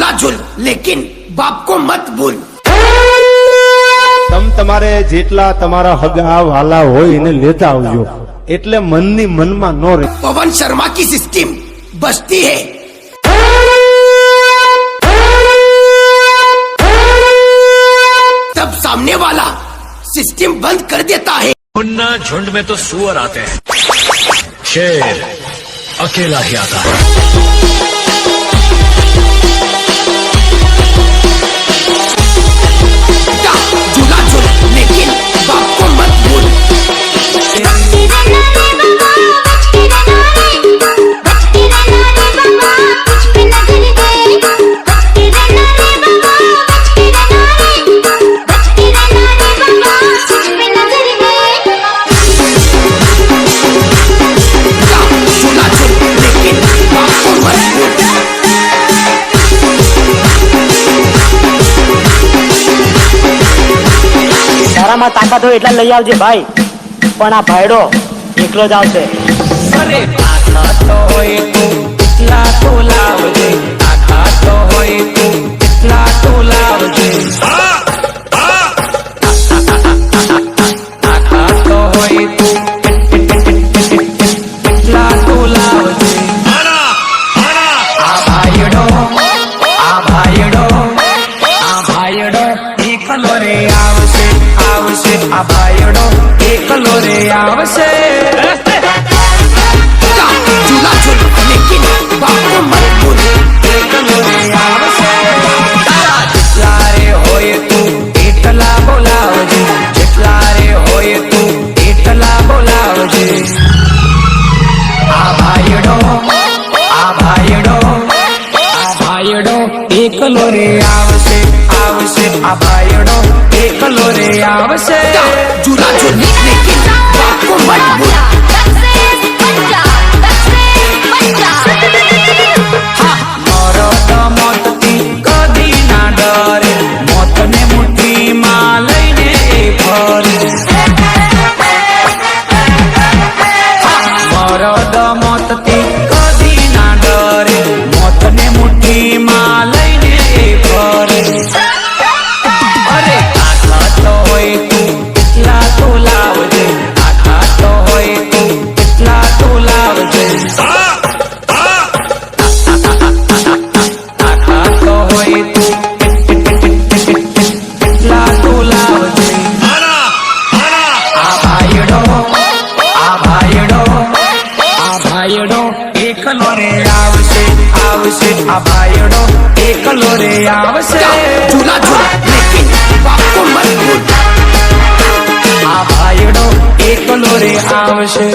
झूला झूल लेकिन बाप को मत भूल। તમ તમારે જેટલા તમારા હગા વાલા હોય એને લેતા આવજો, એટલે મનની મનમાં ન રહે। पवन शर्मा की सिस्टम बचती है। तब सामने वाला सिस्टम बंद कर देता है। मुन्ना झुंड में तो सुअर आते हैं, शेर अकेला ही आता है। झूला झूल लेकिन बाप को मत भूल। તારામાં તાકાત હોય એટલા લઈ આવજે ભાઈ, પણ આ ભાઈડો એકલો જ આવશે। અરે તાકાત હોય તું એટલા તો લાવજે, તાકાત હોય તું એટલા તો લાવજે, તાકાત હોય તું એટલા તો લાવજે। આ ભાઈડો એકલો રે આવશે, આવશે આ ભાઈડો એકલો રે આવશે। झूला झूल लेकिन बाप को मत भूल। એકલો રે આવશે। તારા જેટલા રે હોય તું એટલા બોલાવજે, જેટલા રે હોય તું એટલા બોલાવજે। આ ભાઈડો એકલો રે આવશે, આવશે આ ભાઈડો એકલો રે આવશે। झूला झूल लेकिन बाप को मत भूल। મરદ મોતથી કદી ના ડરે, મોતને મુઠ્ઠીમાં લઈને એ ફરે। મરદ મોતથી કદી ના ડરે, મોતને મુઠ્ઠીમાં લઈને એ ફરે। અરે તાકાત હોય તું એટલા તો લાવજે, તાકાત હોય તું એટલા તો લાવજે, તાકાત હોય તું એટલા તો લાવજે। આ ભાઈડો એકલો રે આવશે, આવશે આ ભાઈડો એકલો રે આવશે। झूला झूल लेकिन बाप को मत भूल। આ ભાઈડો એકલો રે આવશે।